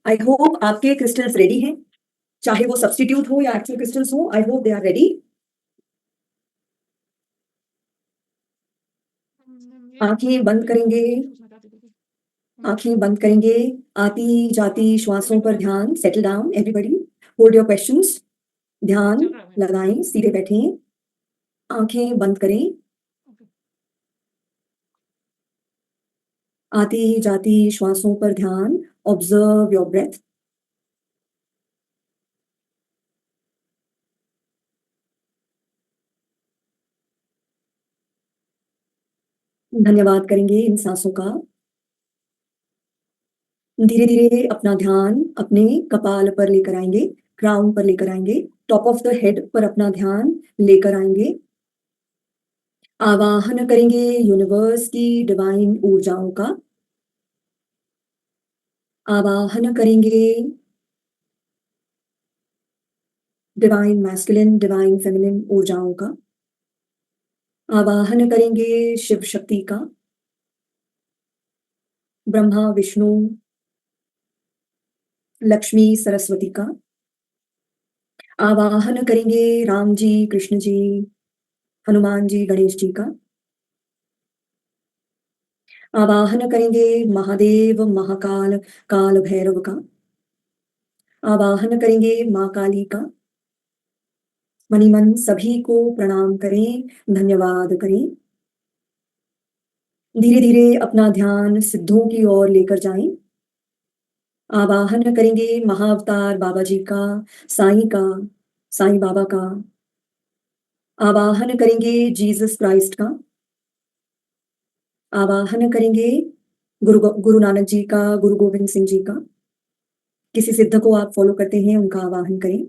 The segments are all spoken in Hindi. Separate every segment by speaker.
Speaker 1: आई होप आपके क्रिस्टल्स रेडी हैं, चाहे वो सब्स्टिट्यूट हो या एक्चुअल क्रिस्टल्स हो। I hope they are ready. आंखें बंद करेंगे, आंखें बंद करेंगे। आती जाती श्वासों पर ध्यान। Settle down everybody, hold your questions. ध्यान लगाएं, सीधे बैठें, आंखें बंद करें। आती जाती श्वासों पर ध्यान। Observe your breath. धन्यवाद करेंगे इन सांसों का। धीरे धीरे अपना ध्यान अपने कपाल पर लेकर आएंगे, क्राउन पर लेकर आएंगे, टॉप ऑफ द हेड पर अपना ध्यान लेकर आएंगे। आवाहन करेंगे यूनिवर्स की डिवाइन ऊर्जाओं का। आवाहन करेंगे डिवाइन मैस्कुलिन, डिवाइन फेमिनिन ऊर्जाओं का। आवाहन करेंगे शिव शक्ति का, ब्रह्मा विष्णु लक्ष्मी सरस्वती का। आवाहन करेंगे राम जी, कृष्ण जी, हनुमान जी, गणेश जी का। आवाहन करेंगे महादेव, महाकाल, काल भैरव का। आवाहन करेंगे माँ काली का। मनी मन सभी को प्रणाम करें, धन्यवाद करें। धीरे धीरे अपना ध्यान सिद्धों की ओर लेकर जाएं। आवाहन करेंगे महाअवतार बाबा जी का, साईं का, साईं बाबा का। आवाहन करेंगे जीसस क्राइस्ट का। आवाहन करेंगे गुरु नानक जी का, गुरु गोविंद सिंह जी का। किसी सिद्ध को आप फॉलो करते हैं उनका आवाहन करें।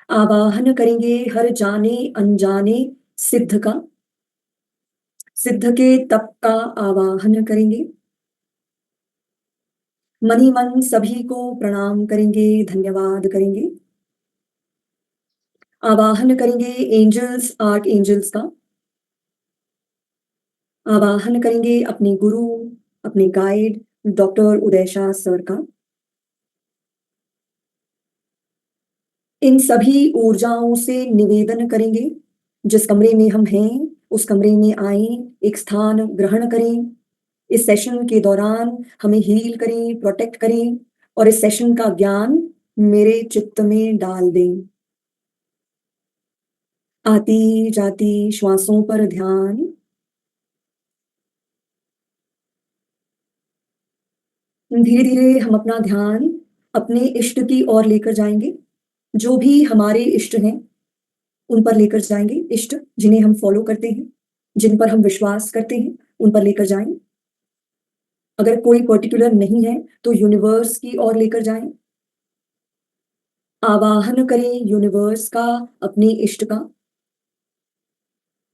Speaker 1: आवाहन करेंगे हर जाने अनजाने सिद्ध का, सिद्ध के तप का आवाहन करेंगे। मनी मन सभी को प्रणाम करेंगे, धन्यवाद करेंगे। आवाहन करेंगे एंजल्स, आर्क एंजल्स का। आवाहन करेंगे अपने गुरु, अपने गाइड डॉक्टर उदय शाह सर का। इन सभी ऊर्जाओं से निवेदन करेंगे जिस कमरे में हम हैं उस कमरे में आए, एक स्थान ग्रहण करें। इस सेशन के दौरान हमें हील करें, प्रोटेक्ट करें और इस सेशन का ज्ञान मेरे चित्त में डाल दें। आती जाती श्वासों पर ध्यान। धीरे धीरे हम अपना ध्यान अपने इष्ट की ओर लेकर जाएंगे। जो भी हमारे इष्ट हैं उन पर लेकर जाएंगे। इष्ट जिन्हें हम फॉलो करते हैं, जिन पर हम विश्वास करते हैं, उन पर लेकर जाएं। अगर कोई पर्टिकुलर नहीं है तो यूनिवर्स की ओर लेकर जाएं। आवाहन करें यूनिवर्स का, अपने इष्ट का,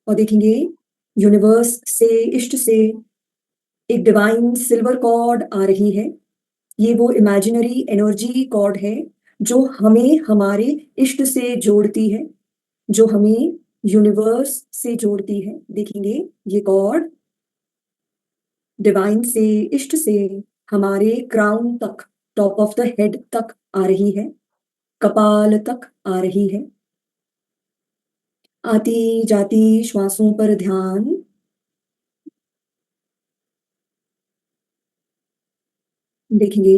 Speaker 1: और देखेंगे यूनिवर्स से, इष्ट से एक डिवाइन सिल्वर कॉर्ड आ रही है। ये वो इमेजिनरी एनर्जी कॉर्ड है जो हमें हमारे इष्ट से जोड़ती है, जो हमें यूनिवर्स से जोड़ती है। देखेंगे ये कॉर्ड डिवाइन से, इष्ट से हमारे क्राउन तक, टॉप ऑफ द हेड तक आ रही है, कपाल तक आ रही है। आती जाती श्वासों पर ध्यान। देखेंगे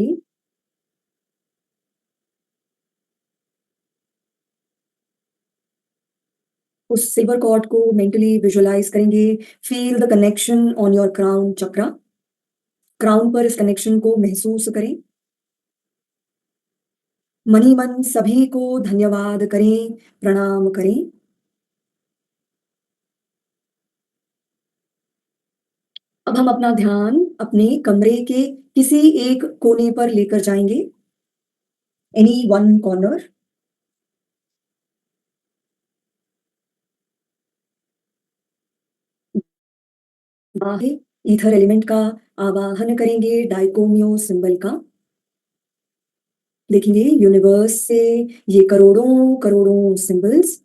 Speaker 1: उस सिल्वर कॉर्ड को मेंटली विजुअलाइज करेंगे। Feel the connection on your crown chakra. Crown पर इस कनेक्शन को महसूस करें। मनी मन सभी को धन्यवाद करें, प्रणाम करें। अब हम अपना ध्यान अपने कमरे के किसी एक कोने पर लेकर जाएंगे, एनी वन कॉर्नर। बाहर ईथर एलिमेंट का आवाहन करेंगे, डाइकोमियो सिंबल का। देखेंगे यूनिवर्स से ये करोड़ों करोड़ों सिंबल्स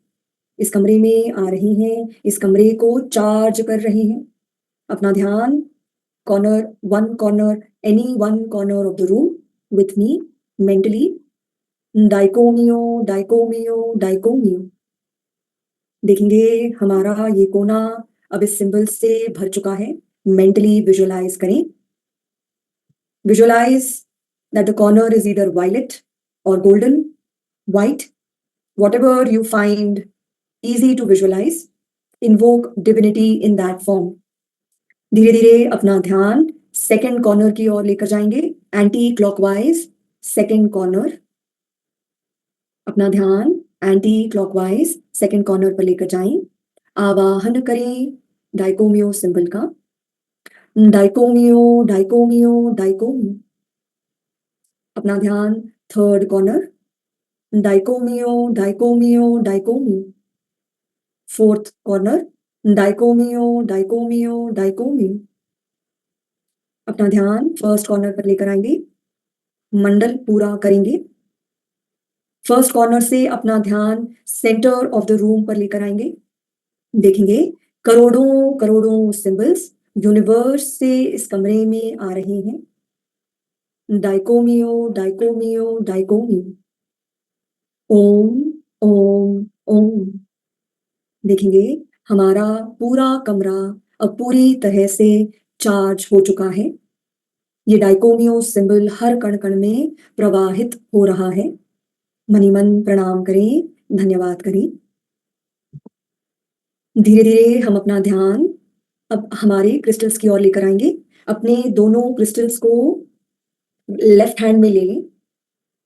Speaker 1: इस कमरे में आ रही हैं, इस कमरे को चार्ज कर रही हैं। अपना ध्यान corner, one corner, any one corner of the room with me. Mentally Dai Ko Myo डाइकोमियो डाइकोमियो। देखेंगे हमारा ये कोना अब इस सिंबल से भर चुका है। मेंटली विजुअलाइज करें। Visualise that the corner is either violet और golden, white, whatever you find easy to visualize, invoke divinity in that form. धीरे धीरे अपना ध्यान सेकेंड कॉर्नर की ओर लेकर जाएंगे, एंटी क्लॉकवाइज सेकेंड कॉर्नर। अपना ध्यान एंटी क्लॉकवाइज सेकेंड कॉर्नर पर लेकर जाएं। आवाहन करें डाइकोमियो सिंबल का। डाइकोमियो डाइकोमियो डाइकोमियो। अपना ध्यान third corner. डाइकोमियो डाइकोमियो डाइकोमियो। Fourth corner. डाइकोमियो डाइकोमियो Dai Ko Myo. अपना ध्यान फर्स्ट कॉर्नर पर लेकर आएंगे, मंडल पूरा करेंगे। फर्स्ट कॉर्नर से अपना ध्यान सेंटर ऑफ द रूम पर लेकर आएंगे। देखेंगे करोड़ों करोड़ों सिंबल्स यूनिवर्स से इस कमरे में आ रहे हैं। Dai Ko Myo डाइकोमियो Dai Ko Myo. ओम ओम ओम। देखेंगे हमारा पूरा कमरा अब पूरी तरह से चार्ज हो चुका है। ये डाइकोमियो सिंबल हर कण कण में प्रवाहित हो रहा है। मनी मन प्रणाम करें, धन्यवाद करें। धीरे धीरे हम अपना ध्यान अब हमारे क्रिस्टल्स की ओर लेकर आएंगे। अपने दोनों क्रिस्टल्स को लेफ्ट हैंड में ले लें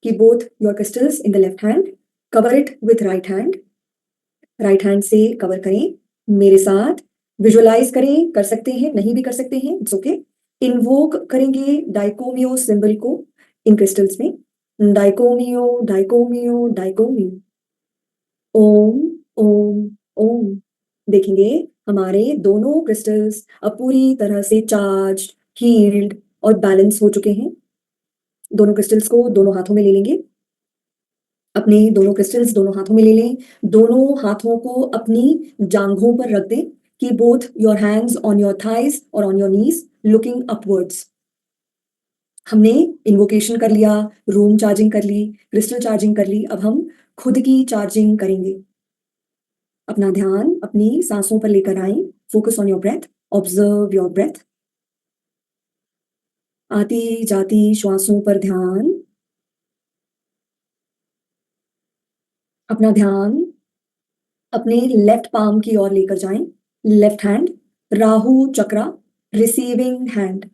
Speaker 1: कि both your crystals in the left hand, cover it with right hand. Right hand से कवर करें। मेरे साथ विजुअलाइज करें, कर सकते हैं, नहीं भी कर सकते हैं, इट्स ओके। इन्वोक करेंगे डाइकोमियो सिंबल को इन क्रिस्टल्स में। Dai Ko Myo डाइकोमियो Dai Ko Myo. ओम ओम ओम। देखेंगे हमारे दोनों क्रिस्टल्स अब पूरी तरह से चार्ज, हील्ड और बैलेंस हो चुके हैं। दोनों क्रिस्टल्स को दोनों हाथों में ले लेंगे। अपने दोनों क्रिस्टल्स दोनों हाथों में ले लें। दोनों हाथों को अपनी जांघों पर रख दें कि both your hands on your thighs और on your knees looking upwards. हमने इन्वोकेशन कर लिया, रूम चार्जिंग कर ली, क्रिस्टल चार्जिंग कर ली। अब हम खुद की चार्जिंग करेंगे। अपना ध्यान अपनी सांसों पर लेकर आए। Focus on your breath, observe your breath. आती जाती श्वासों पर ध्यान। अपना ध्यान अपने लेफ्ट पाम की ओर लेकर जाएं। लेफ्ट हैंड राहु चक्रा, रिसीविंग हैंड।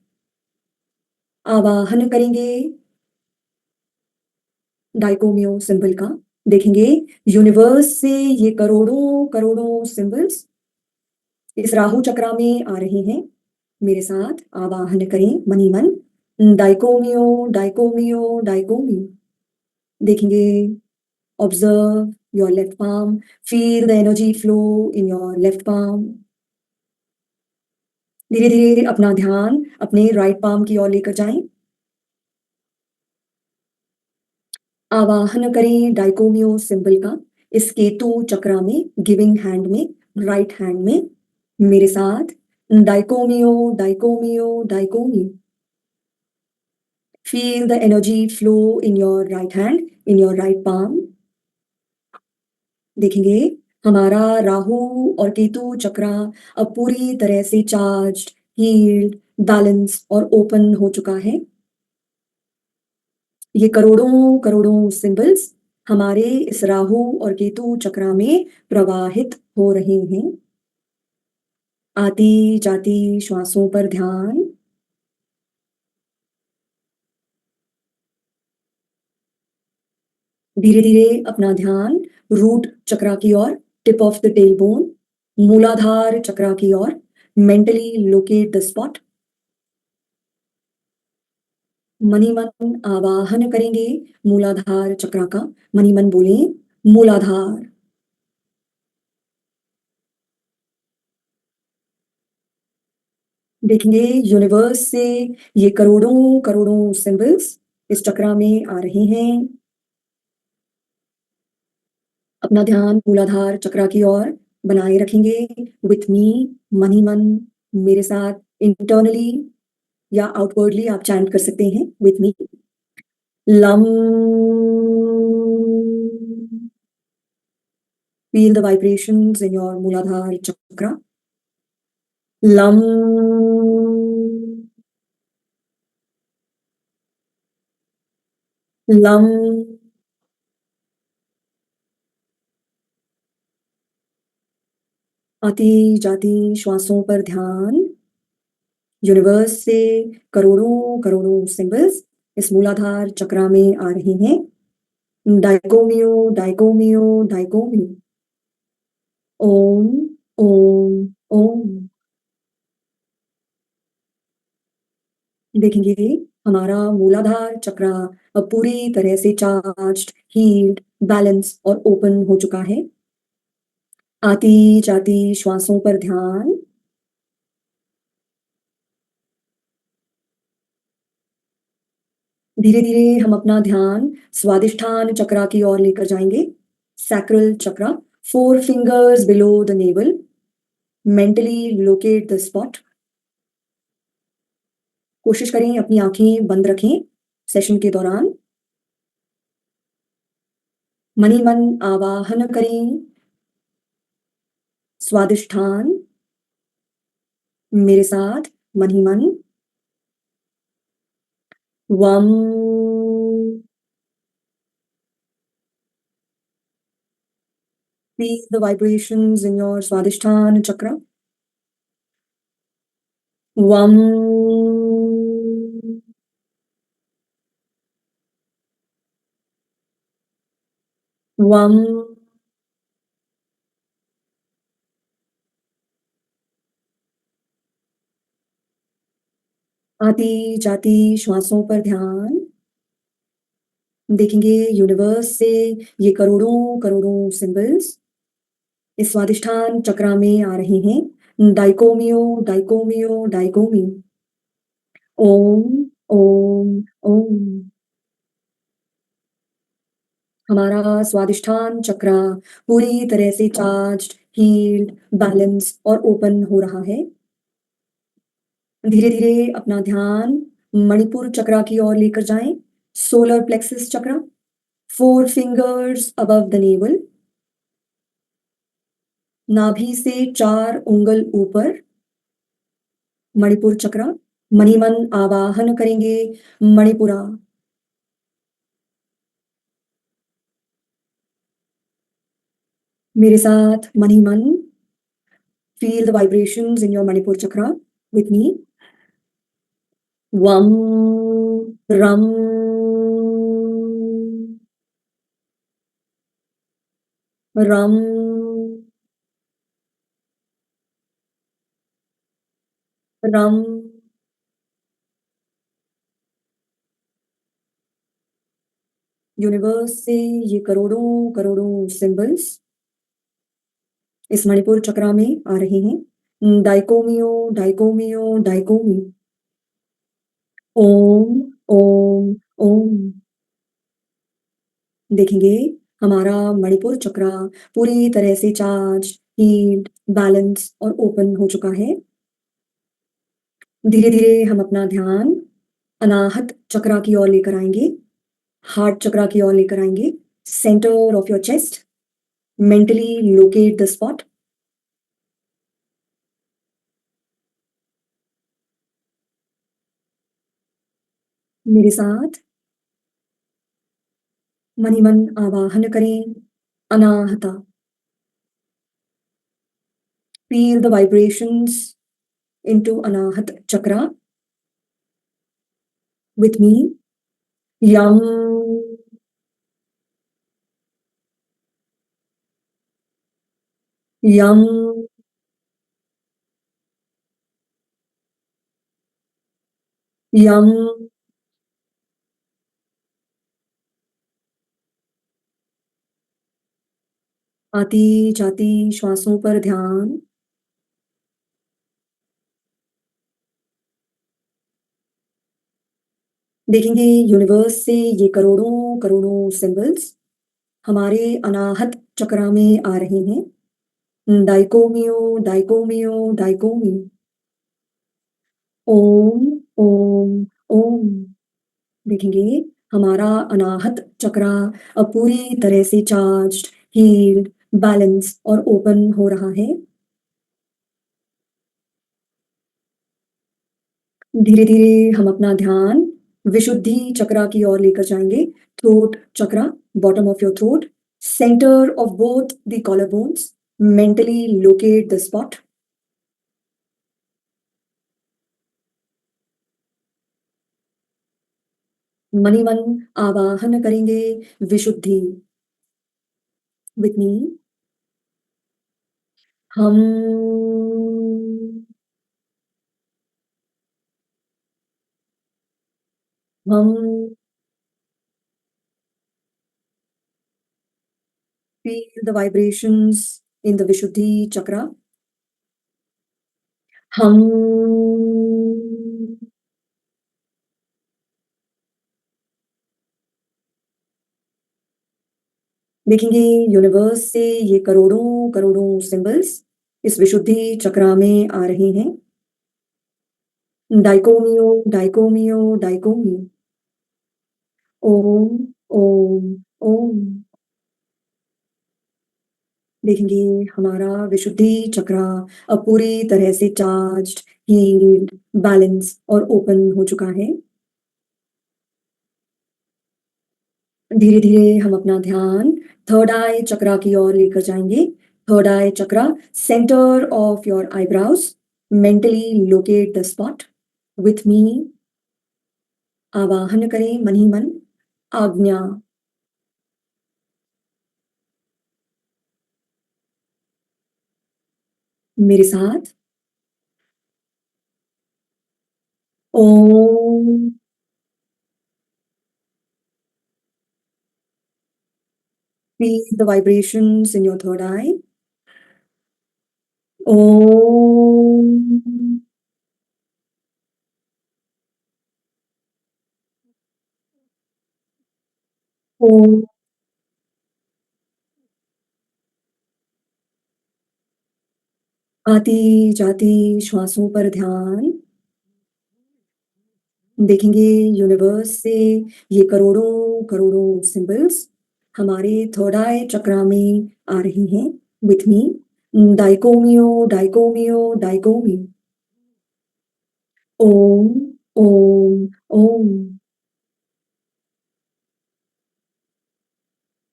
Speaker 1: आवाहन करेंगे डाइकोमियो सिंबल का। देखेंगे यूनिवर्स से ये करोड़ों करोड़ों सिंबल्स इस राहु चक्रा में आ रहे हैं। मेरे साथ आवाहन करें मनी मन। डाइकोमियो डाइकोमियो डाइकोमियो। देखेंगे observe your left palm, feel the energy flow in your left palm. धीरे धीरे अपना ध्यान अपने राइट पाम की ओर लेकर जाएं। आवाहन करें डाइकोमियो सिंबल का इस केतु चक्रा में, गिविंग हैंड में, राइट हैंड में। मेरे साथ Dai Ko Myo डाइकोमियो Dai Ko Myo. Feel the energy flow in your right hand, in your right palm. देखेंगे हमारा राहु और केतु चक्रा अब पूरी तरह से चार्ज, हील्ड, बैलेंस और ओपन हो चुका है। ये करोड़ों करोड़ों सिंबल्स हमारे इस राहु और केतु चक्रा में प्रवाहित हो रहे हैं। आती जाती श्वासों पर ध्यान। धीरे धीरे अपना ध्यान रूट चक्रा की ओर, tip of the tailbone, Muladhara chakra की ओर। Mentally locate the spot. मनी मन आवाहन करेंगे मूलाधार चक्रा का। मनी मन बोले मूलाधार। देखेंगे यूनिवर्स से ये करोड़ों करोड़ों सिंबल्स इस चक्रा में आ रहे हैं। अपना ध्यान मूलाधार चक्रा की ओर बनाए रखेंगे विथ मी, मनी मन। मेरे साथ इंटरनली या आउटवर्डली आप चैंट कर सकते हैं with me. lam. Feel the vibrations in your Muladhara chakra. Lam. Lam. आती जाती श्वासों पर ध्यान। यूनिवर्स से करोड़ों करोड़ों सिंबल्स इस मूलाधार चक्रा में आ रहे हैं। Dai Ko Myo डाइकोमियो Dai Ko Myo. ओम ओम ओम। देखेंगे हमारा मूलाधार चक्रा अब पूरी तरह से चार्ज्ड, हील्ड, बैलेंस और ओपन हो चुका है। आती जाती श्वासों पर ध्यान। धीरे धीरे हम अपना ध्यान स्वादिष्ठान चक्रा की ओर लेकर जाएंगे। Sacral chakra, 4 fingers below the navel. Mentally locate the spot. कोशिश करें अपनी आंखें बंद रखें सेशन के दौरान। मनी मन आवाहन करें स्वादिष्ठान। मेरे साथ मन ही मन। वम। Feel the vibrations in your Swadhisthana chakra. Vam. Vam. आती जाती श्वासों पर ध्यान। देखेंगे यूनिवर्स से ये करोड़ों करोड़ों सिंबल्स इस स्वादिष्ठान चक्रा में आ रहे हैं। Dai Ko Myo डाइकोमियो Dai Ko Myo. ओम ओम ओम। हमारा स्वादिष्ठान चक्रा पूरी तरह से चार्ज्ड, हील्ड, बैलेंस और ओपन हो रहा है। धीरे धीरे अपना ध्यान मणिपुर चक्रा की ओर लेकर जाएं। Solar plexus chakra, 4 fingers above the navel. नाभि से 4 उंगल ऊपर मणिपुर चक्रा। मनी मन आवाहन करेंगे मणिपुरा। मेरे साथ मन ही मन। Feel the vibrations in your Manipur chakra with me. Vam. Ram. Ram. Ram. Universe से ये करोड़ों करोड़ों सिंबल्स इस मणिपुर चक्रा में आ रहे हैं। Dai Ko Myo डाइकोमियो Dai Ko Myo. ओम ओम ओम। देखेंगे हमारा मणिपुर चक्रा पूरी तरह से चार्ज, हील्ड, बैलेंस और ओपन हो चुका है। धीरे धीरे हम अपना ध्यान अनाहत चक्रा की ओर लेकर आएंगे। हार्ट चक्रा की ओर लेकर आएंगे। Centre of your chest. Mentally locate the spot. मेरे साथ मनी मन आवाहन करें Anahata. Feel the vibrations into Anahata chakra with me. Yum. Yum. Yum. आती जाती श्वासों पर ध्यान। देखेंगे यूनिवर्स से ये करोड़ों करोड़ों सिंबल्स हमारे अनाहत चक्रा में आ रहे हैं। Dai Ko Myo डाइकोमियो Dai Ko Myo. ओम ओम ओम। देखेंगे हमारा अनाहत चक्रा अब पूरी तरह से चार्ज्ड, हील्ड, बैलेंस और ओपन हो रहा है। धीरे-धीरे हम अपना ध्यान विशुद्धि चक्रा की ओर लेकर जाएँगे। Throat chakra, bottom of your throat, center of both the collar bones, mentally locate the spot. मन ही मन आवाहन करेंगे विशुद्धि। विथ मी, हम हम feel the vibrations in the Vishuddhi chakra. हम देखेंगे यूनिवर्स से ये करोड़ों करोड़ों सिंबल्स इस विशुद्धि चक्रा में आ रहे हैं। Dai Ko Myo डाइकोमियो Dai Ko Myo. ओम ओम ओम। देखेंगे हमारा विशुद्धि चक्रा अब पूरी तरह से चार्ज्ड, हील्ड, बैलेंस और ओपन हो चुका है। धीरे धीरे हम अपना ध्यान थर्ड आई चक्रा की ओर लेकर जाएंगे। Third eye chakra, centre of your eyebrows, mentally locate the spot. With me, आवाहन करें मन ही मन आज्ञा। मेरे साथ Om. Feel the vibrations in your third eye. Om Om. आती जाती श्वासों पर ध्यान। देखेंगे यूनिवर्स से ये करोड़ों करोड़ों सिंबल्स हमारे थर्ड आई चक्रा में आ रही हैं। With me, डाइकोमियो डाइकोमियो Dai Ko Myo. Om Om Om.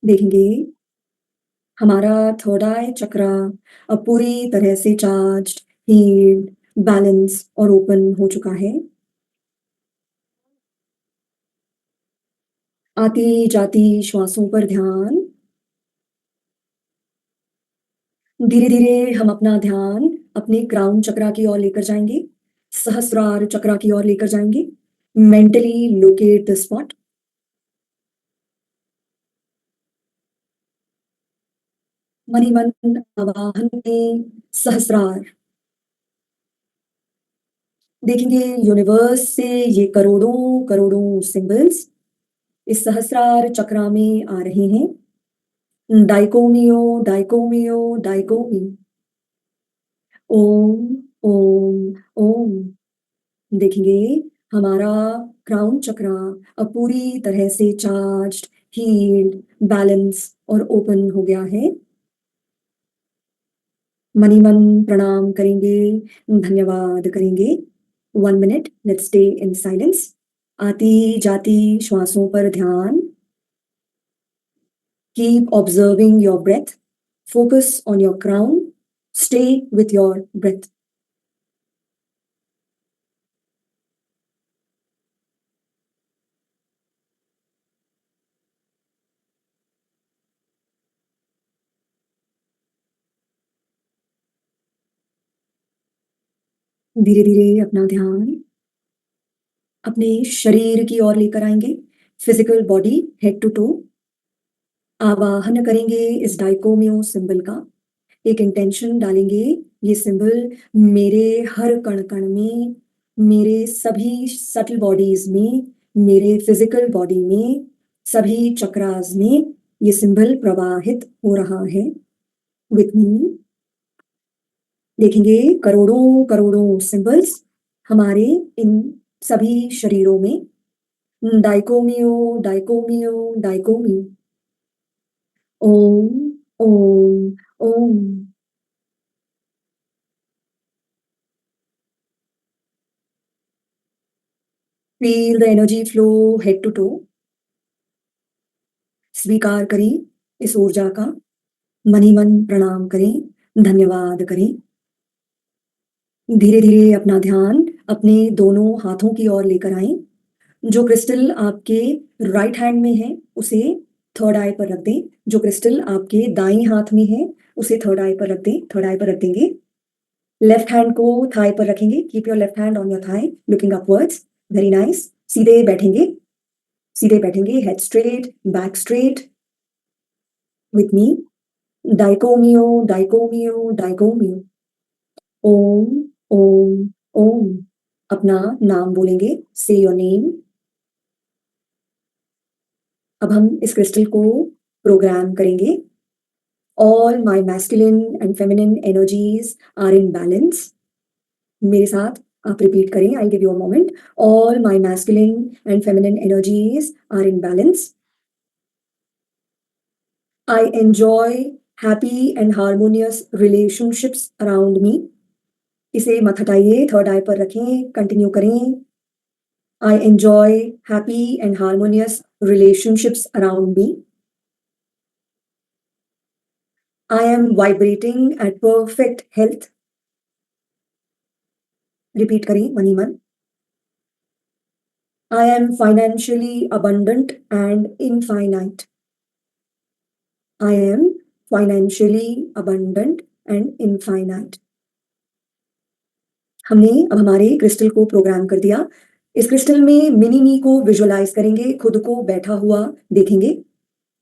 Speaker 1: देखेंगे हमारा थर्ड आई चक्रा अब पूरी तरह से चार्ज्ड, हील्ड, बैलेंस और ओपन हो चुका है। आती जाती श्वासों पर ध्यान। धीरे-धीरे हम अपना ध्यान अपने क्राउन चक्रा की ओर लेकर जाएँगे, सहस्रार चक्रा की ओर लेकर जाएँगे। Mentally locate the spot. मन ही मन आवाहन में सहस्रार। देखेंगे यूनिवर्स से ये करोड़ों करोड़ों सिंबल्स इस सहस्रार चक्रा में आ रहे हैं। डाइकोमियो डाइकोमियो डाइकोमी। ओम ओम ओम। देखेंगे हमारा क्राउन चक्रा अब पूरी तरह से चार्ज्ड, हील्ड, बैलेंस और ओपन हो गया है। मन ही मन प्रणाम करेंगे, धन्यवाद करेंगे। 1 मिनट, लेट्स स्टे इन साइलेंस। आती जाती श्वासों पर ध्यान। Keep observing your breath, focus on your crown, stay with your breath. धीरे धीरे अपना ध्यान अपने शरीर की ओर लेकर आएंगे, physical body, head to toe. आवाहन करेंगे इस डाइकोमियो सिंबल का, एक इंटेंशन डालेंगे। ये सिंबल मेरे हर कण कण में, मेरे सभी सटल बॉडीज में, मेरे फिजिकल बॉडी में, सभी चक्रास में ये सिंबल प्रवाहित हो रहा है। विथ मी, देखेंगे करोड़ों करोड़ों सिंबल्स हमारे इन सभी शरीरों में Dai Ko Myo, डाइकोमियो, Dai Ko Myo. Om, Om, Om. Feel the energy flow head to toe. स्वीकार करें इस ऊर्जा का, मन ही मन प्रणाम करें, धन्यवाद करें। धीरे-धीरे अपना ध्यान अपने दोनों हाथों की ओर लेकर आएँ। जो क्रिस्टल आपके राइट हैंड में है, उसे थर्ड आई पर रख दें। जो क्रिस्टल आपके दाएँ हाथ में है, उसे थर्ड आई पर रख दें, थर्ड आई पर रख देंगे। लेफ्ट हैंड को थाई पर रखेंगे। Keep your left hand on your thigh, looking upwards. Very nice. सीधे बैठेंगे, सीधे बैठेंगे, head straight, back straight with me. डाइकोमियो, डाइकोमियो, Dai Ko Myo. Om, Om, Om. अपना नाम बोलेंगे, से योर नेम। अब हम इस क्रिस्टल को प्रोग्राम करेंगे। All my masculine and feminine energies are in balance. मेरे साथ आप रिपीट करें, I give you a moment. All my masculine and feminine energies are in balance. I enjoy happy and harmonious relationships around me. इसे मत हटाइए, थर्ड आई पर रखें, कंटिन्यू करें। I enjoy happy and harmonious relationships around me. I am vibrating at perfect health. Repeat करें मन ही मन। I am financially abundant and infinite. I am financially abundant and infinite. हमने अब हमारे क्रिस्टल को प्रोग्राम कर दिया। इस क्रिस्टल में मिनी मी को विजुअलाइज करेंगे, खुद को बैठा हुआ देखेंगे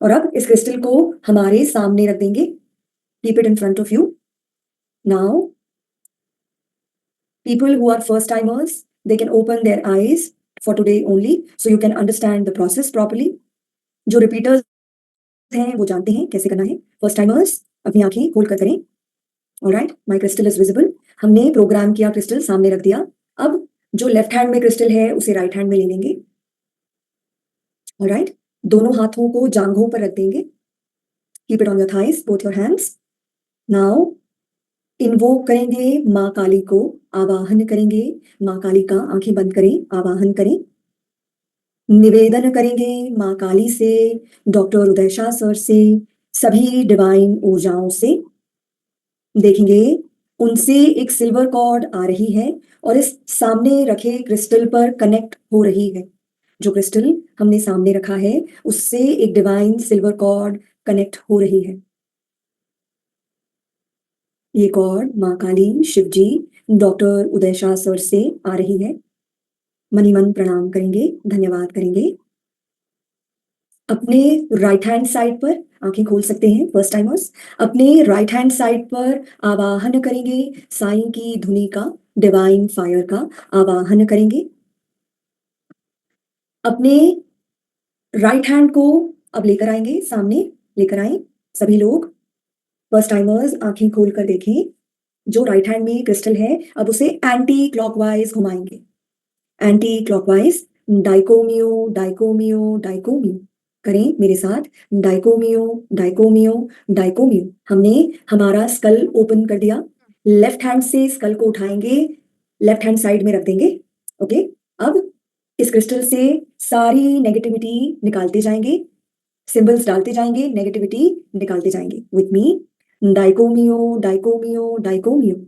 Speaker 1: और अब इस क्रिस्टल को हमारे सामने रख देंगे। Keep it in front of you. Now people who are first timers, they can open their eyes for today only, so you can understand the process properly. जो रिपीटर्स हैं वो जानते हैं कैसे करना है। फर्स्ट टाइमर्स अपनी आंखें खोल कर करें। Alright, my crystal is visible. हमने प्रोग्राम किया, क्रिस्टल सामने रख दिया। अब जो लेफ्ट हैंड में क्रिस्टल है उसे राइट हैंड में ले लेंगे। ऑलराइट, दोनों हाथों को जांघों पर रख देंगे। Keep it on your thighs, both your hands. Now invoke करेंगे माँ काली को, आवाहन करेंगे माँ काली का। आंखें बंद करें, आवाहन करें। निवेदन करेंगे माँ काली से, डॉक्टर उदय शाह सर से, सभी डिवाइन ऊर्जाओं से। देखेंगे उनसे एक सिल्वर कॉर्ड आ रही है और इस सामने रखे क्रिस्टल पर कनेक्ट हो रही है। जो क्रिस्टल हमने सामने रखा है उससे एक डिवाइन सिल्वर कॉर्ड कनेक्ट हो रही है। ये कॉर्ड माँ काली, शिव जी, डॉक्टर उदय शाह सर से आ रही है। मन ही मन प्रणाम करेंगे, धन्यवाद करेंगे। अपने राइट हैंड साइड पर आंखें खोल सकते हैं फर्स्ट टाइमर्स। अपने राइट हैंड साइड पर आवाहन करेंगे साईं की धुनी का, डिवाइन फायर का आवाहन करेंगे। अपने राइट हैंड को अब लेकर आएंगे सामने, लेकर आए सभी लोग। फर्स्ट टाइमर्स आंखें खोल कर देखें। जो राइट हैंड में क्रिस्टल है अब उसे एंटी क्लॉकवाइज घुमाएंगे। एंटी क्लॉकवाइज, डाइकोमियो, डाइकोमियो, डाइकोमियो करें मेरे साथ। डाइकोमियो, डाइकोमियो, डाइकोमियो। हमने हमारा स्कल ओपन कर दिया। लेफ्ट हैंड से स्कल को उठाएंगे, लेफ्ट हैंड साइड में रख देंगे। ओके, अब इस क्रिस्टल से सारी नेगेटिविटी निकालते जाएंगे, सिंबल्स डालते जाएंगे, नेगेटिविटी निकालते जाएंगे with me. डाइकोमियो, डाइकोमियो, Dai Ko Myo.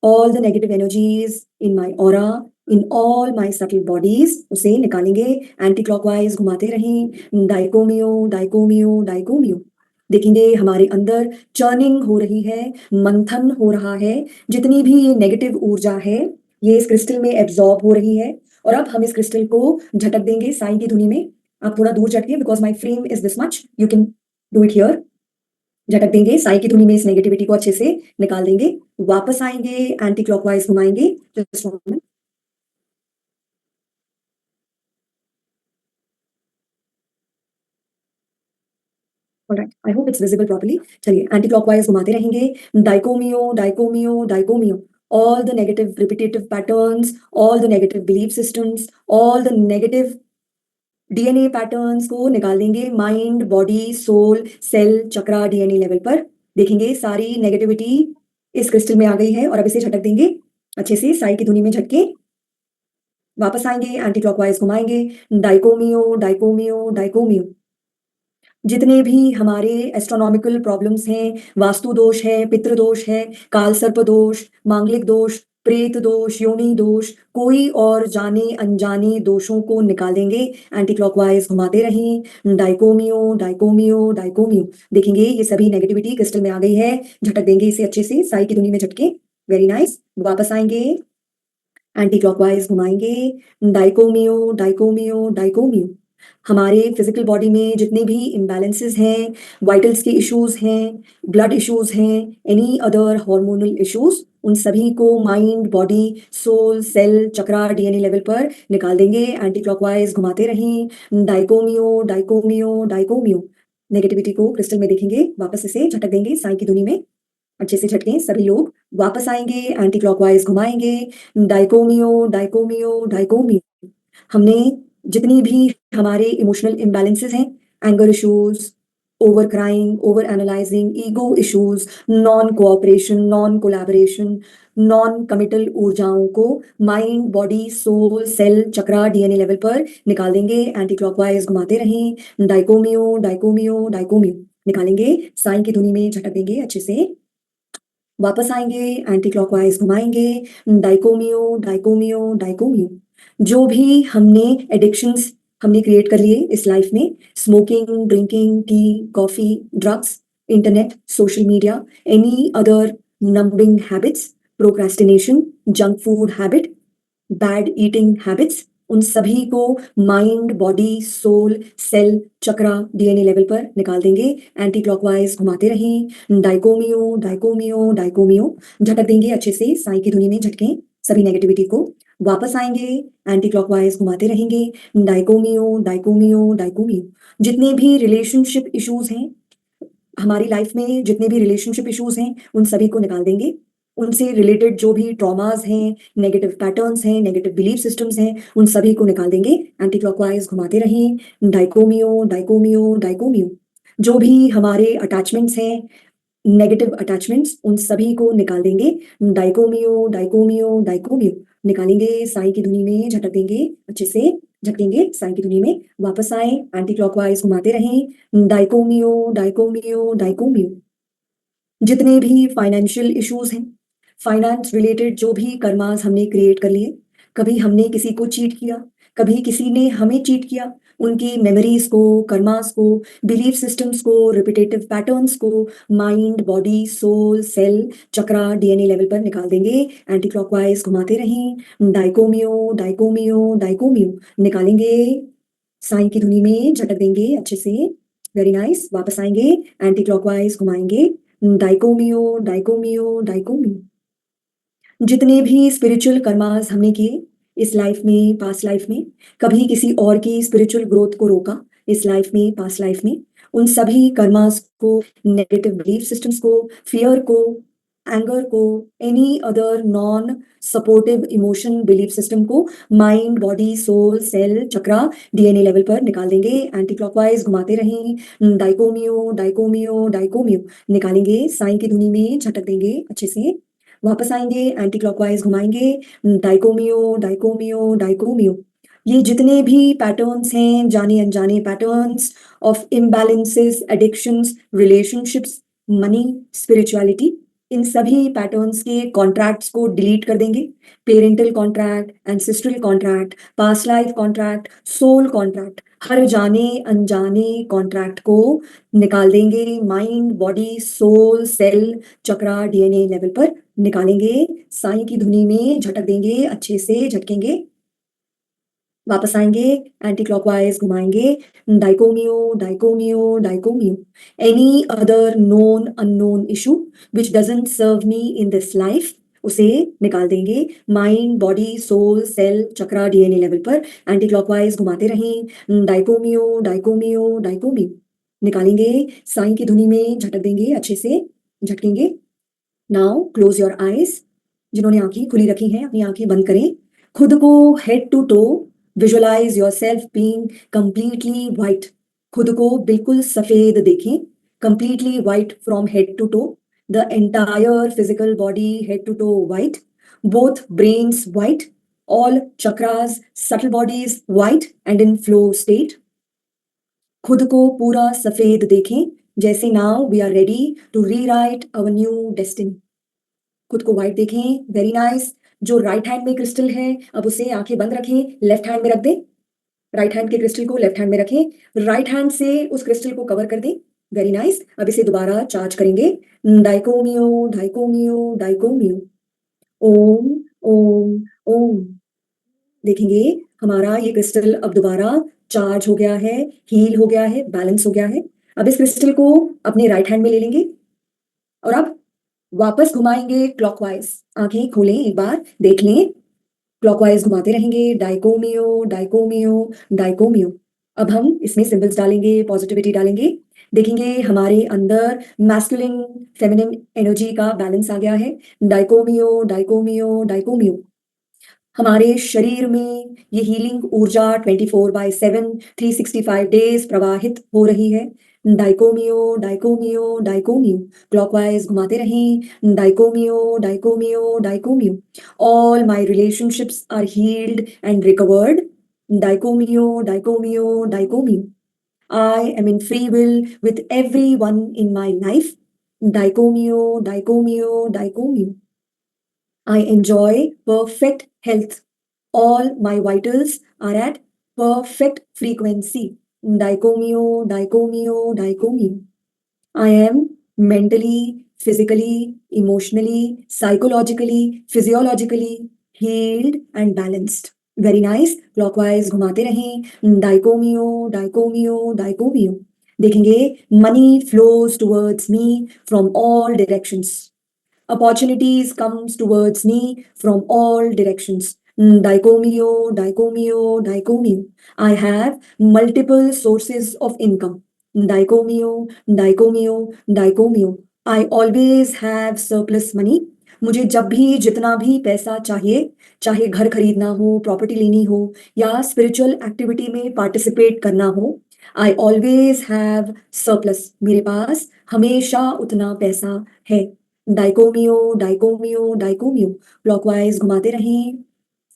Speaker 1: all the negative energies in my aura, in all my subtle bodies, उसे निकालेंगे। एंटी क्लॉकवाइज घुमाते रहें। डाइकोमियो, डाइकोमियो, डाइकोमियो। देखेंगे हमारे अंदर चर्निंग हो रही है, मंथन हो रहा है। जितनी भी ये नेगेटिव ऊर्जा है ये इस क्रिस्टल में एब्जॉर्ब हो रही है और अब हम इस क्रिस्टल को झटक देंगे साईं की धुनी में। आप थोड़ा दूर झटके, because my frame is this much, you can do it here. झटक देंगे साई की धुनी में, इस नेगेटिविटी को अच्छे से निकाल देंगे। वापस आएंगे, एंटी क्लॉकवाइज घुमाएंगे। Just moment. Alright, I hope it's visible properly. चलिए एंटी क्लॉकवाइज घुमाते रहेंगे। डाइकोमियो, डाइकोमियो, Dai Ko Myo. all the negative repetitive patterns, all the negative belief systems, all the negative DNA patterns को निकाल देंगे mind, body, soul, cell, chakra, DNA level पर। देखेंगे सारी नेगेटिविटी इस क्रिस्टल में आ गई है और अब इसे झटक देंगे अच्छे से साई की धुनी में झटके। वापस आएंगे, एंटी क्लॉकवाइज घुमाएंगे, डाइकोमियो डाइकोमियो डाइकोमियो। जितने भी हमारे एस्ट्रोनॉमिकल प्रॉब्लम्स हैं, वास्तु दोष है, पितृ दोष है, काल सर्प दोष, मांगलिक दोष, प्रेत दोष, योनि दोष, कोई और जाने अनजाने दोषों को निकाल देंगे। एंटी क्लॉकवाइज घुमाते रहें, डाइकोमियो डाइकोमियो डाइकोमियो। देखेंगे ये सभी नेगेटिविटी क्रिस्टल में आ गई है, झटक देंगे इसे अच्छे से साई की धुनी में झटके। Very nice. वापस आएंगे, एंटी क्लॉकवाइज घुमाएंगे, डाइकोमियो डाइकोमियो डाइकोमियो। हमारे फिजिकल बॉडी में जितने भी इम्बैलेंसेस हैं, वाइटल्स के इश्यूज हैं, ब्लड इश्यूज हैं, एनी अदर हार्मोनल इश्यूज, उन सभी को mind, body, soul, cell, chakra, DNA level पर निकाल देंगे। एंटी क्लॉकवाइज घुमाते रहें, डाइकोमियो डाइकोमियो डाइकोमियो। नेगेटिविटी को क्रिस्टल में देखेंगे, वापस इसे झटक देंगे साई की धुनी में अच्छे से झटके सभी लोग। वापस आएंगे, एंटी क्लॉकवाइज घुमाएंगे, डाइकोमियो डाइकोमियो डाइकोमियो। हमने जितनी भी हमारे इमोशनल इम्बैलेंसेस हैं, anger issues, over crying, over analysing, ego issues, non cooperation, non collaboration, non committal ऊर्जाओं को mind, body, soul, cell, chakra, DNA level पर निकाल देंगे। एंटी क्लॉकवाइज घुमाते रहें, डाइकोमियो डाइकोमियो डाइकोमियो। निकालेंगे साई की धुनी में झटक देंगे अच्छे से। वापस आएंगे, एंटी क्लॉकवाइज घुमाएंगे, डाइकोमियो डाइकोमियो डाइकोमियो। जो भी हमने एडिक्शंस हमने क्रिएट कर लिए इस लाइफ में, smoking, drinking, T, coffee, drugs, internet, social media, any other numbing habits, procrastination, junk food habit, bad eating habits, उन सभी को mind, body, soul, cell, chakra, DNA level पर निकाल देंगे। एंटी क्लॉकवाइज घुमाते रहें, डाइकोमियो डाइकोमियो डाइकोमियो। झटक देंगे अच्छे से साई की धुनी में झटके सभी नेगेटिविटी को। वापस आएंगे, एंटी क्लॉकवाइज घुमाते रहेंगे, डाइकोमियो डाइकोमियो डाइकोमियो। जितने भी रिलेशनशिप इश्यूज हैं हमारी लाइफ में, जितने भी रिलेशनशिप इश्यूज हैं, उन सभी को निकाल देंगे। उनसे रिलेटेड जो भी ट्रॉमास हैं, नेगेटिव पैटर्न्स हैं, नेगेटिव बिलीफ सिस्टम्स हैं, उन सभी को निकाल देंगे। एंटी क्लॉकवाइज घुमाते रहें, डाइकोमियो डाइकोमियो डाइकोमियो। जो भी हमारे अटैचमेंट्स हैं, नेगेटिव अटैचमेंट्स, उन सभी को निकाल देंगे। डाइकोमियो डाइकोमियो डाइकोमियो। निकालेंगे साई की धुनी में झटक देंगे अच्छे से, झटकेंगे साई की धुनी में। वापस आए, एंटी क्लॉकवाइज घुमाते रहें, डाइकोमियो डाइकोमियो डाइकोमियो। जितने भी फाइनेंशियल इश्यूज हैं, फाइनेंस रिलेटेड जो भी कर्मास हमने क्रिएट कर लिए, कभी हमने किसी को चीट किया, कभी किसी ने हमें चीट किया, उनकी मेमोरीज को, कर्मास को, बिलीफ सिस्टम्स को, रिपीटेटिव पैटर्न्स को mind, body, soul, cell, chakra, DNA level पर निकाल देंगे। एंटी क्लॉकवाइज घुमाते रहें, डाइकोमियो डाइकोमियो डाइकोमियो। निकालेंगे साई की धुनी में झटक देंगे अच्छे से। Very nice. वापस आएंगे, एंटी क्लॉकवाइज घुमाएंगे, डाइकोमियो डाइकोमियो डाइकोमियो। जितने भी स्पिरिचुअल कर्मास हमने किए इस लाइफ में, पास्ट लाइफ में, कभी किसी और की स्पिरिचुअल ग्रोथ को रोका इस लाइफ में, पास्ट लाइफ में, उन सभी कर्मास को, नेगेटिव बिलीफ सिस्टम्स को, फियर को, एंगर को, any other non supportive emotion belief system को mind, body, soul, cell, chakra, DNA level पर निकाल देंगे। एंटी क्लॉकवाइज घुमाते रहें, डाइकोमियो डाइकोमियो डाइकोमियो। निकालेंगे साई की धुनी में झटक देंगे अच्छे से। वापस आएंगे, एंटी क्लॉकवाइज घुमाएंगे, डाइकोमियो डाइकोमियो डाइकोमियो। ये जितने भी पैटर्न्स हैं, जाने अनजाने patterns of imbalances, addictions, relationships, money, spirituality, इन सभी पैटर्न्स के कॉन्ट्रैक्ट्स को डिलीट कर देंगे। Parental contract, ancestral contract, past life contract, soul contract, हर जाने अनजाने कॉन्ट्रैक्ट को निकाल देंगे mind, body, soul, cell, chakra, DNA level पर निकालेंगे। साई की धुनी में झटक देंगे अच्छे से, झटकेंगे। वापस आएंगे, एंटी क्लॉकवाइज घुमाएंगे, डाइकोमियो डाइकोमियो Dai Ko Myo. Any other known unknown issue which doesn't serve me in this life, उसे निकाल देंगे mind, body, soul, cell, chakra, DNA level पर। एंटी क्लॉकवाइज घुमाते रहें, डाइकोमियो डाइकोमियो डाइकोमियो। निकालेंगे साई की धुनी में झटक देंगे अच्छे से, झटकेंगे। Now close your eyes. जिन्होंने आंखें खुली रखी हैं, अपनी आंखें बंद करें। खुद को head to toe visualize yourself being completely white. खुद को बिल्कुल सफेद देखें, completely white from head to toe, the entire physical body head to toe white, both brains white, all chakras, subtle bodies white and in flow state. खुद को पूरा सफेद देखें, जैसे now we are ready to rewrite our new destiny. खुद को व्हाइट देखें, वेरी नाइस। जो राइट हैंड में क्रिस्टल है, अब उसे आंखें बंद रखें, लेफ्ट हैंड में रख दें। राइट हैंड के क्रिस्टल को लेफ्ट हैंड में रखें, राइट हैंड से उस क्रिस्टल को कवर कर दें। Very nice. अब इसे दोबारा चार्ज करेंगे। डाइकोमियो डाइकोमियो डाइकोमियो, ओम ओम ओम। देखेंगे हमारा ये क्रिस्टल अब दोबारा चार्ज हो गया है, हील हो गया है, बैलेंस हो गया है। अब इस क्रिस्टल को अपने राइट हैंड में ले लेंगे और अब वापस घुमाएंगे क्लॉकवाइज। आंखें खोलें, एक बार देख लें, क्लॉकवाइज घुमाते रहेंगे। डाइकोमियो डाइकोमियो डाइकोमियो। अब हम इसमें सिंबल्स डालेंगे, पॉजिटिविटी डालेंगे। देखेंगे हमारे अंदर मैस्कुलिन फेमिनिन एनर्जी का बैलेंस आ गया है। डाइकोमियो डाइकोमियो डाइकोमियो। हमारे शरीर में ये हीलिंग ऊर्जा 24/7 365 डेज प्रवाहित हो रही है। डाइकोमियो डाइकोमियो डाइकोमियो। क्लॉकवाइज घुमाते रहें। डाइकोमियो डाइकोमियो Dai Ko Myo. All my relationships are healed and recovered. Dai Ko Myo डाइकोमियो Dai Ko Myo. I am in free will with everyone in my life. Daicomio, daicomio, daicomio. I enjoy perfect health. All my vitals are at perfect frequency. Daicomio, daicomio, daicomio. I am mentally, physically, emotionally, psychologically, physiologically healed and balanced. Very nice. Clockwise घुमाते रहें। डाइकोमियो डाइकोमियो डाइकोमियो। देखेंगे money flows towards me from all directions. Opportunities comes towards me from all directions. Daicomio daicomio daicomio. I have multiple sources of income. Daicomio daicomio daicomio. I always have surplus money. मुझे जब भी जितना भी पैसा चाहिए, चाहे घर खरीदना हो, प्रॉपर्टी लेनी हो या स्पिरिचुअल एक्टिविटी में पार्टिसिपेट करना हो, आई ऑलवेज हैव सरप्लस। मेरे पास हमेशा उतना पैसा है। डाइकोमियो डाइकोमियो डाइकोमियो। क्लॉकवाइज घुमाते रहें।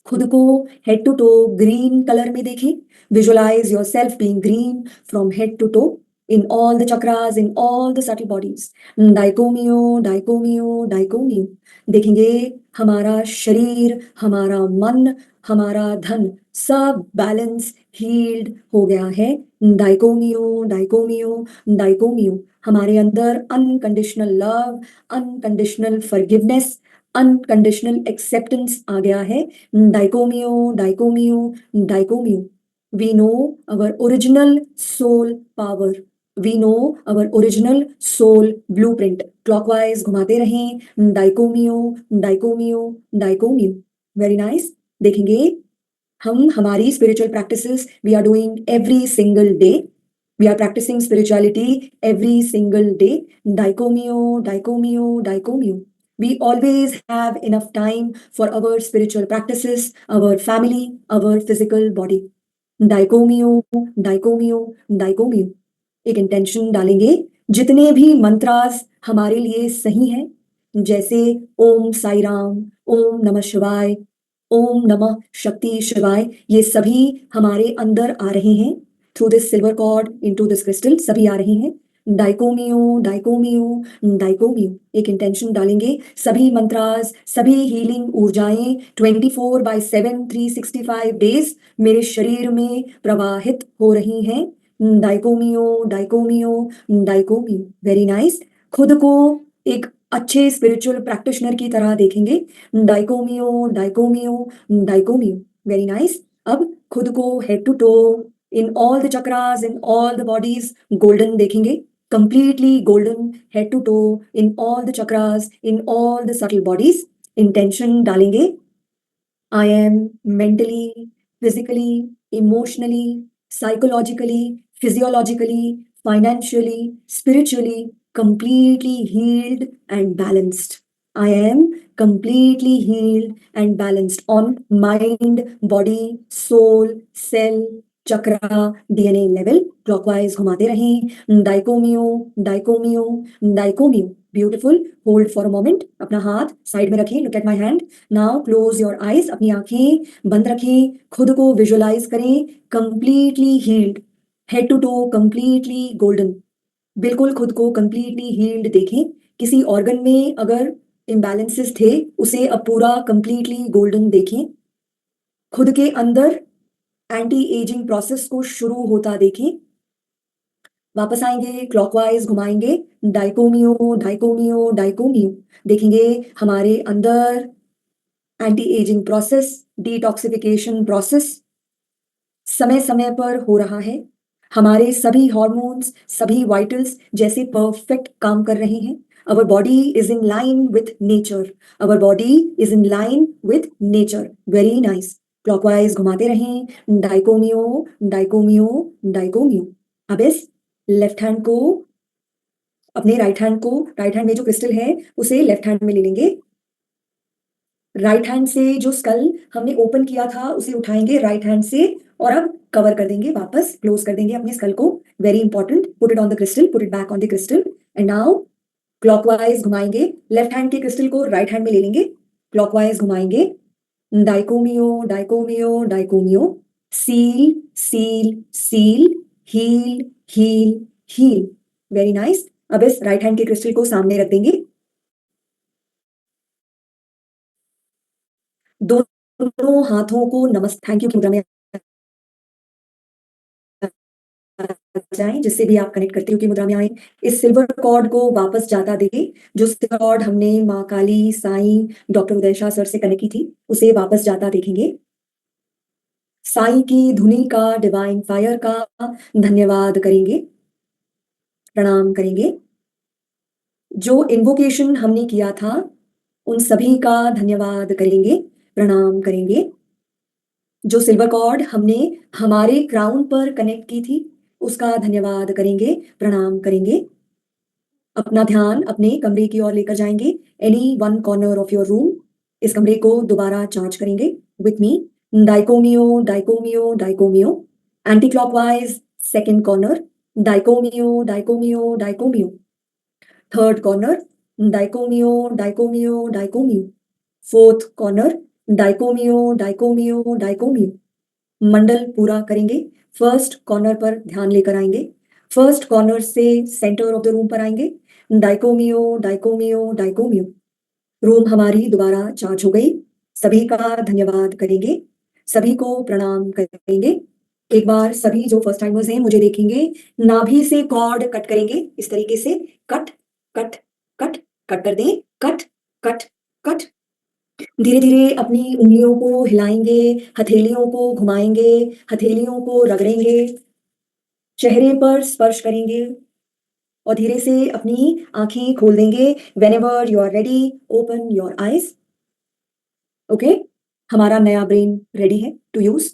Speaker 1: खुद को head to toe green colour में देखें। Visualize yourself being green from head to toe in all the chakras, in all the subtle bodies. डाइकोमियो डाइकोमियो डाइकोमियो। देखेंगे हमारा शरीर, हमारा मन, हमारा धन सब बैलेंस हील्ड हो गया है। डाइकोमियो डाइकोमियो डाइकोमियो। हमारे अंदर unconditional love, unconditional forgiveness, unconditional acceptance आ गया है। डाइकोमियो डाइकोमियो Dai Ko Myo. We know our original soul power. We know our original soul blueprint. Clockwise घुमाते रहें। डाइकोमियो डाइकोमियो डाइकोमियो। Very nice. देखेंगे हम हमारी spiritual practices we are doing every single day. We are practising spirituality every single day. Dai Ko Myo डाइकोमियो Dai Ko Myo. We always have enough time for our spiritual practices, our family, our physical body. डाइकोमियो डाइकोमियो डाइकोमियो। एक इंटेंशन डालेंगे। जितने भी मंत्रास हमारे लिए सही हैं, जैसे ओम साई राम, ओम नमः शिवाय, ओम नमः शक्ति शिवाय, ये सभी हमारे अंदर आ रहे हैं through this silver cord into this crystal, सभी आ रहे हैं। डाइकोमियो डाइकोमियो डाइकोमियो। एक इंटेंशन डालेंगे। सभी मंत्रास, सभी हीलिंग ऊर्जाएं 24/7 365 डेज मेरे शरीर में प्रवाहित हो रही हैं। Dai Ko Myo डाइकोमियो Dai Ko Myo. Very nice. खुद को एक अच्छे स्पिरिचुअल प्रैक्टिशनर की तरह देखेंगे। Dai Ko Myo डाइकोमियो Dai Ko Myo. Very nice. अब खुद को head to toe in all the chakras, in all the bodies golden देखेंगे। completely golden head to toe in all the chakras, in all the subtle bodies. Intention डालेंगे। I am mentally, physically, emotionally, psychologically, physiologically, financially, spiritually completely healed and balanced. I am completely healed and balanced on mind, body, soul, cell, chakra, DNA level clockwise घुमाते रहें. डाइकोमियो, डाइकोमियो, डाइकोमियो. Beautiful. Hold for a moment. अपना हाथ साइड में रखें. Look at my hand. Now close your eyes. अपनी आंखें बंद रखें. खुद को विजुअलाइज करें completely healed, head to toe completely golden. बिल्कुल खुद को कंप्लीटली हील्ड देखें. किसी ऑर्गन में अगर इम्बैलेंसेस थे उसे अब पूरा कंप्लीटली गोल्डन देखें. खुद के अंदर एंटी एजिंग प्रोसेस को शुरू होता देखें. वापस आएंगे, क्लॉकवाइज घुमाएंगे. डाइकोमियो, डाइकोमियो, डाइकोमियो. देखेंगे हमारे अंदर anti ageing process, detoxification process समय समय पर हो रहा है. हमारे सभी हॉर्मोन्स, सभी वाइटल्स जैसे परफेक्ट काम कर रहे हैं. Our body is in line with nature. Our body is in line with nature. Very nice. Clockwise घुमाते रहें. डाइकोमियो, डाइकोमियो, डाइकोमियो. अब इस लेफ्ट हैंड को, अपने राइट हैंड में जो क्रिस्टल है उसे लेफ्ट हैंड में ले लेंगे. राइट हैंड से जो स्कल हमने ओपन किया था उसे उठाएंगे राइट हैंड से और अब कवर कर देंगे, वापस क्लोज कर देंगे अपने स्कल को. Very important. Put it on the crystal, put it back on the crystal. And now clockwise घुमाएंगे. लेफ्ट हैंड के क्रिस्टल को राइट हैंड में ले लेंगे. क्लॉकवाइज घुमाएंगे. डाइकोमियो, डाइकोमियो, डाइकोमियो. Seal, seal, seal. Heal, heal, heal. Very nice. अब इस राइट हैंड के क्रिस्टल को सामने रख देंगे. दोनों हाथों को नमस्ते, थैंक यू की मुद्रा में जाएं. जिससे भी आप कनेक्ट करते हो की मुद्रा में आए. इस सिल्वर कॉर्ड को वापस जाता देखें. जो सिल्वर कॉर्ड हमने माँ काली, साईं, डॉक्टर उदय शाह सर से कनेक्ट की थी उसे वापस जाता देखेंगे. साईं की धुनी का, डिवाइन फायर का धन्यवाद करेंगे, प्रणाम करेंगे. जो इन्वोकेशन हमने किया था उन सभी का धन्यवाद करेंगे, प्रणाम करेंगे. जो सिल्वर कॉर्ड हमने हमारे क्राउन पर कनेक्ट की थी उसका धन्यवाद करेंगे, प्रणाम करेंगे. अपना ध्यान अपने कमरे की ओर लेकर जाएंगे. Any one corner of your room. इस कमरे को दोबारा चार्ज करेंगे विथ मी. डाइकोमियो, डाइकोमियो, डाइकोमियो. Anti clockwise second corner. डाइकोमियो, डाइकोमियो, डाइकोमियो. Third corner. डाइकोमियो, डाइकोमियो, डाइकोमियो. Fourth corner. डाइकोमियो, डाइकोमियो, डाइकोमियो. मंडल पूरा करेंगे. फर्स्ट कॉर्नर पर ध्यान लेकर आएंगे. फर्स्ट कॉर्नर से सेंटर ऑफ द रूम पर आएंगे. डाइकोमियो, डाइकोमियो, डाइकोमियो. रूम हमारी दोबारा चार्ज हो गई. सभी का धन्यवाद करेंगे, सभी को प्रणाम करेंगे. एक बार सभी जो फर्स्ट टाइमर्स हैं मुझे देखेंगे. नाभि से कॉर्ड कट करेंगे इस तरीके से. Cut, cut, cut. कट कर दें. Cut, cut, cut. धीरे धीरे अपनी उंगलियों को हिलाएंगे, हथेलियों को घुमाएंगे, हथेलियों को रगड़ेंगे, चेहरे पर स्पर्श करेंगे और धीरे से अपनी आंखें खोल देंगे. Whenever you are ready, open your eyes. Okay, हमारा नया ब्रेन रेडी है टू यूज.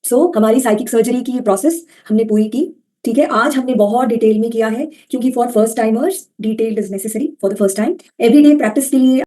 Speaker 1: सो हमारी साइकिक सर्जरी की प्रोसेस हमने पूरी की. ठीक है, आज हमने बहुत डिटेल में किया है क्योंकि for first timers detailed is necessary for the first time. Everyday practice के लिए